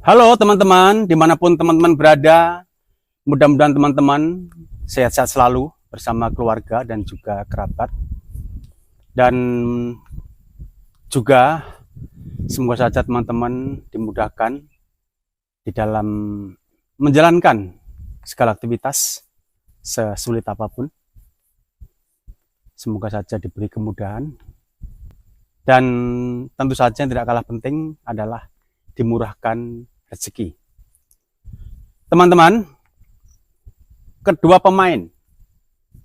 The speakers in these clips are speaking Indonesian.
Halo teman-teman, dimanapun teman-teman berada, mudah-mudahan teman-teman sehat-sehat selalu bersama keluarga dan juga kerabat. Dan juga semoga saja teman-teman dimudahkan di dalam menjalankan segala aktivitas sesulit apapun. Semoga saja diberi kemudahan. Dan tentu saja yang tidak kalah penting adalah dimurahkan rezeki. Teman-teman, kedua pemain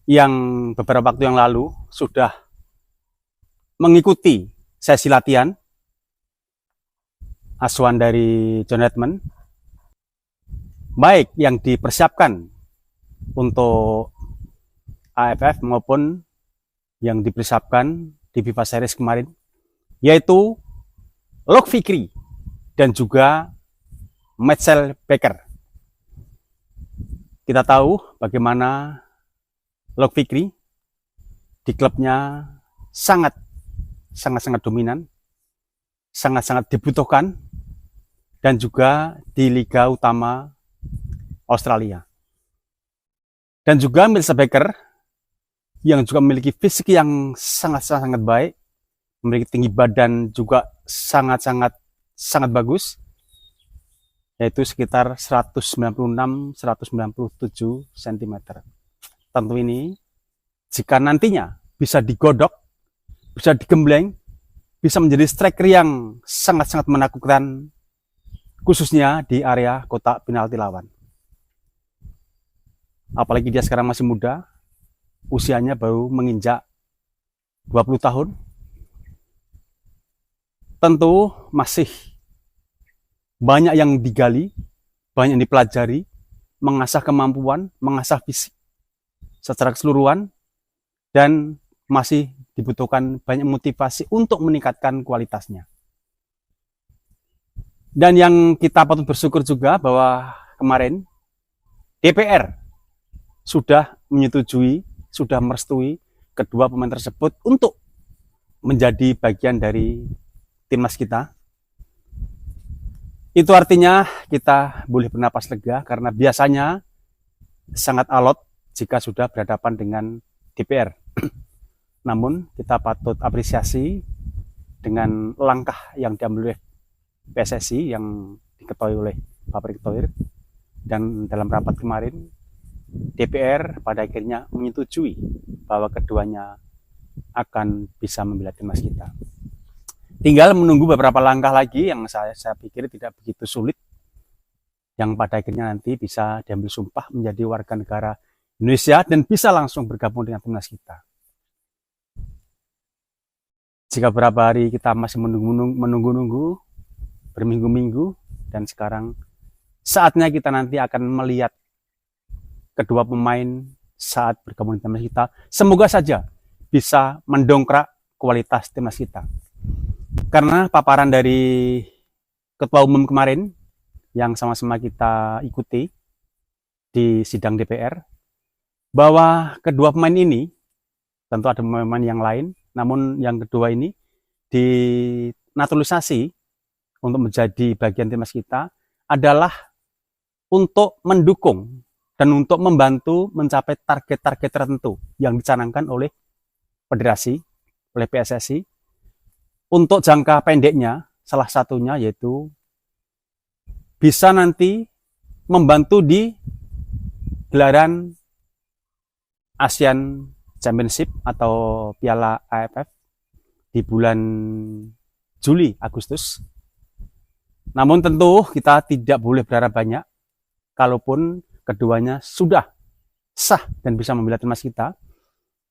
yang beberapa waktu yang lalu sudah mengikuti sesi latihan asuhan dari John Redmond, baik yang dipersiapkan untuk AFF maupun yang dipersiapkan di FIFA Series kemarin, yaitu Luke Fikri dan juga Marcel Becker. Kita tahu bagaimana Luke Fikri di klubnya sangat dominan, sangat dibutuhkan, dan juga di Liga Utama Australia. Dan juga Marcel Becker yang juga memiliki fisik yang sangat baik, memiliki tinggi badan juga sangat bagus, yaitu sekitar 196-197 cm. Tentu ini jika nantinya bisa digodok, bisa digembleng, bisa menjadi striker yang sangat menakutkan, khususnya di area kotak penalti lawan. Apalagi dia sekarang masih muda, usianya baru menginjak 20 tahun. Tentu masih banyak yang digali, banyak yang dipelajari, mengasah kemampuan, mengasah fisik secara keseluruhan, dan masih dibutuhkan banyak motivasi untuk meningkatkan kualitasnya. Dan yang kita patut bersyukur juga bahwa kemarin DPR sudah menyetujui, sudah merestui kedua pemain tersebut untuk menjadi bagian dari timnas kita. Itu artinya kita boleh bernapas lega karena biasanya sangat alot jika sudah berhadapan dengan DPR. Namun kita patut apresiasi dengan langkah yang diambil oleh PSSI yang diketuai oleh Pak Erick Thohir, dan dalam rapat kemarin DPR pada akhirnya menyetujui bahwa keduanya akan bisa membela timnas kita. Tinggal menunggu beberapa langkah lagi yang saya pikir tidak begitu sulit, yang pada akhirnya nanti bisa diambil sumpah menjadi warga negara Indonesia dan bisa langsung bergabung dengan timnas kita. Jika beberapa hari kita masih menunggu, berminggu-minggu, dan sekarang saatnya kita nanti akan melihat kedua pemain saat bergabung di timnas kita. Semoga saja bisa mendongkrak kualitas timnas kita. Karena paparan dari Ketua Umum kemarin yang sama-sama kita ikuti di sidang DPR, bahwa kedua pemain ini, tentu ada pemain yang lain, namun yang kedua ini dinaturalisasi untuk menjadi bagian timnas kita adalah untuk mendukung dan untuk membantu mencapai target-target tertentu yang dicanangkan oleh federasi, oleh PSSI. Untuk jangka pendeknya, salah satunya yaitu bisa nanti membantu di gelaran Asian Championship atau Piala AFF di bulan Juli Agustus. Namun tentu kita tidak boleh berharap banyak, kalaupun keduanya sudah sah dan bisa membela timnas kita,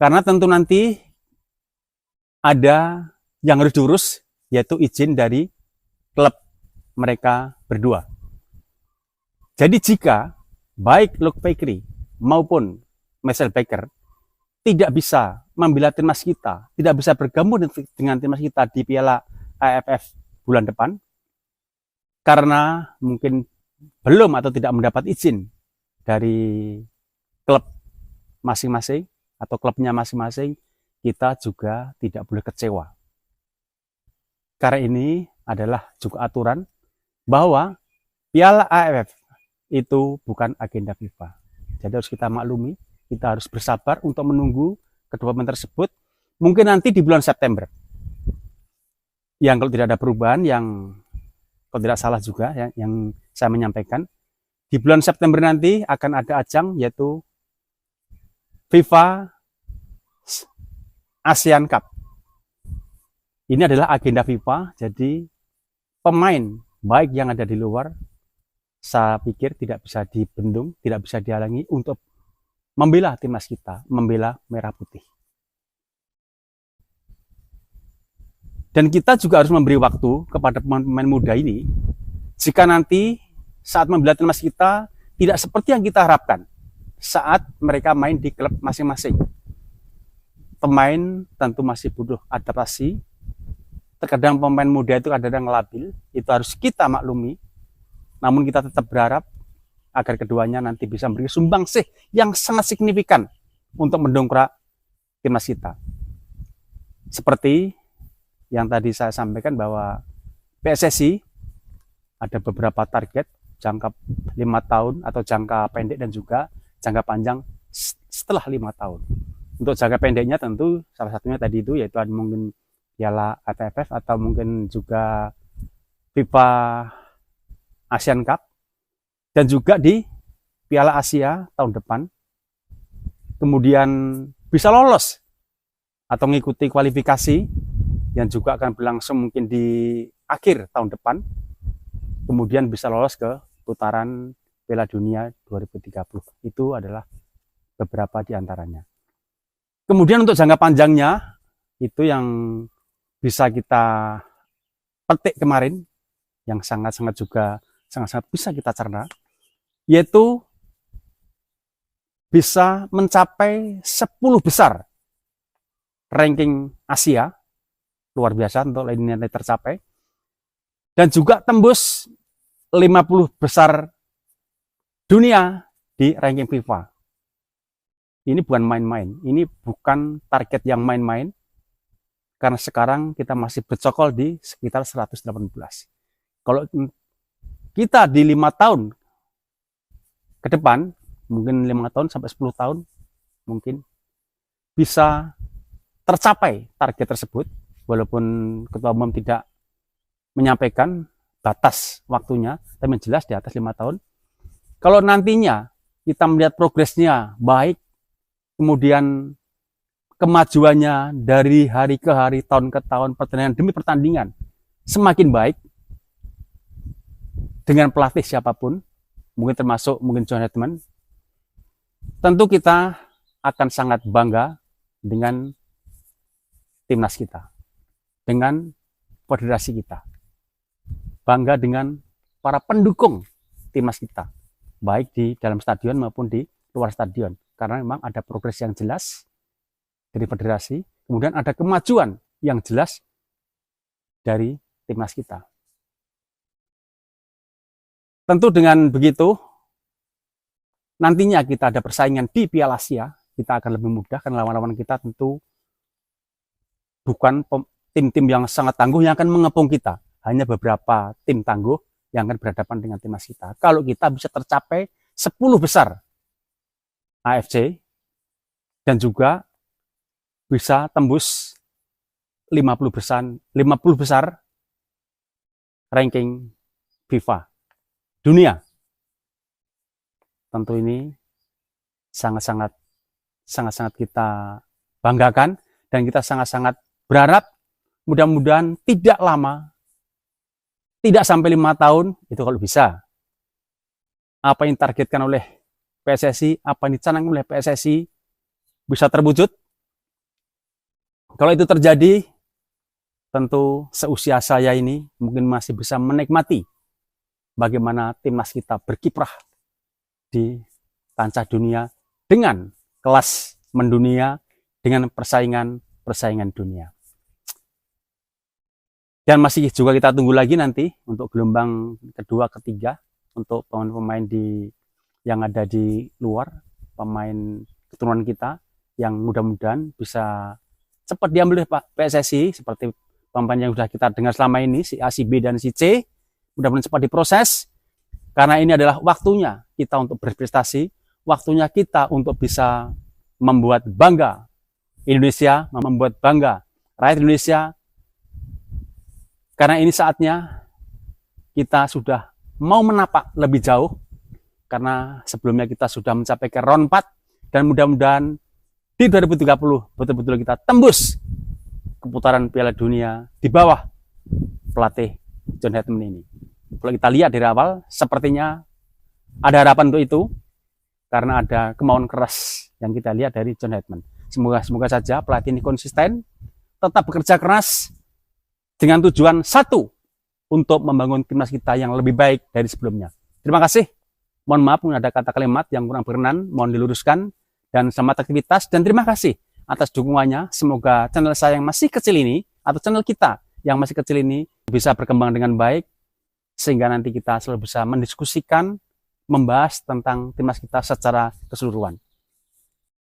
karena tentu nanti ada yang harus diurus, yaitu izin dari klub mereka berdua. Jadi jika baik Luke Fikri maupun Marcel Becker tidak bisa membela timnas kita, tidak bisa bergabung dengan timnas kita di Piala AFF bulan depan, karena mungkin belum atau tidak mendapat izin dari klub masing-masing atau klubnya masing-masing, kita juga tidak boleh kecewa. Karena ini adalah juga aturan bahwa Piala AFF itu bukan agenda FIFA. Jadi harus kita maklumi, kita harus bersabar untuk menunggu kedua pemain tersebut. Mungkin nanti di bulan September. Yang kalau tidak ada perubahan, yang kalau tidak salah juga yang saya menyampaikan, di bulan September nanti akan ada ajang yaitu FIFA ASEAN Cup. Ini adalah agenda FIFA, jadi pemain baik yang ada di luar, saya pikir tidak bisa dibendung, tidak bisa dihalangi untuk membela timnas kita, membela merah putih. Dan kita juga harus memberi waktu kepada pemain muda ini, jika nanti saat membela timnas kita tidak seperti yang kita harapkan saat mereka main di klub masing-masing. Pemain tentu masih butuh adaptasi. Terkadang pemain muda itu kadang-kadang labil, itu harus kita maklumi. Namun kita tetap berharap agar keduanya nanti bisa memberi sumbangsih yang sangat signifikan untuk mendongkrak timnas kita. Seperti yang tadi saya sampaikan bahwa PSSI ada beberapa target jangka 5 tahun atau jangka pendek dan juga jangka panjang setelah 5 tahun. Untuk jangka pendeknya tentu salah satunya tadi itu yaitu mungkin Piala AFF atau mungkin juga FIFA ASEAN Cup dan juga di Piala Asia tahun depan. Kemudian bisa lolos atau mengikuti kualifikasi yang juga akan berlangsung mungkin di akhir tahun depan. Kemudian bisa lolos ke putaran Piala Dunia 2030. Itu adalah beberapa di antaranya. Kemudian untuk jangka panjangnya, itu yang bisa kita petik kemarin, yang sangat-sangat juga sangat-sangat bisa kita cerna, yaitu bisa mencapai 10 besar ranking Asia, luar biasa untuk lainnya tercapai, dan juga tembus 50 besar dunia di ranking FIFA. Ini bukan main-main, ini bukan target yang main-main, karena sekarang kita masih bercokol di sekitar 118. Kalau kita di 5 tahun ke depan, mungkin 5 tahun sampai 10 tahun, mungkin bisa tercapai target tersebut, walaupun Ketua Umum tidak menyampaikan batas waktunya, tapi jelas di atas 5 tahun. Kalau nantinya kita melihat progresnya baik, kemudian kemajuannya dari hari ke hari, tahun ke tahun, pertandingan demi pertandingan semakin baik dengan pelatih siapapun, mungkin termasuk mungkin John Hedman, tentu kita akan sangat bangga dengan timnas kita, dengan federasi kita, bangga dengan para pendukung timnas kita, baik di dalam stadion maupun di luar stadion, karena memang ada progres yang jelas dari federasi, kemudian ada kemajuan yang jelas dari timnas kita. Tentu dengan begitu, nantinya kita ada persaingan di Piala Asia, kita akan lebih mudah, karena lawan-lawan kita tentu bukan tim-tim yang sangat tangguh yang akan mengepung kita, hanya beberapa tim tangguh yang akan berhadapan dengan timnas kita. Kalau kita bisa tercapai 10 besar AFC dan juga bisa tembus 50 besar ranking FIFA dunia, tentu ini sangat-sangat kita banggakan, dan kita sangat-sangat berharap mudah-mudahan tidak lama, tidak sampai 5 tahun, itu kalau bisa. Apa yang ditargetkan oleh PSSI, apa yang dicanangkan oleh PSSI bisa terwujud. Kalau itu terjadi, tentu seusia saya ini mungkin masih bisa menikmati bagaimana timnas kita berkiprah di kancah dunia dengan kelas mendunia, dengan persaingan dunia. Dan masih juga kita tunggu lagi nanti untuk gelombang kedua, ketiga, untuk pemain-pemain yang ada di luar, pemain keturunan kita, yang mudah-mudahan bisa cepat diambil oleh Pak PSSI, seperti pemain yang sudah kita dengar selama ini, si A, si B, dan si C, mudah-mudahan cepat diproses, Karena ini adalah waktunya kita untuk berprestasi, waktunya kita untuk bisa membuat bangga Indonesia, membuat bangga rakyat Indonesia. Karena ini saatnya kita sudah mau menapak lebih jauh, karena sebelumnya kita sudah mencapai ke round 4, dan mudah-mudahan di 2030 betul-betul kita tembus ke putaran Piala Dunia di bawah pelatih John Headman ini. Kalau kita lihat dari awal, sepertinya ada harapan untuk itu, karena ada kemauan keras yang kita lihat dari John Headman. Semoga saja pelatih ini konsisten, tetap bekerja keras dengan tujuan satu, untuk membangun timnas kita yang lebih baik dari sebelumnya. Terima kasih. Mohon maaf mungkin ada kata kalimat yang kurang berkenan, mohon diluruskan, dan selamat aktivitas, dan terima kasih atas dukungannya. Semoga channel saya yang masih kecil ini, atau channel kita yang masih kecil ini, bisa berkembang dengan baik, sehingga nanti kita selalu bisa mendiskusikan, membahas tentang timnas kita secara keseluruhan.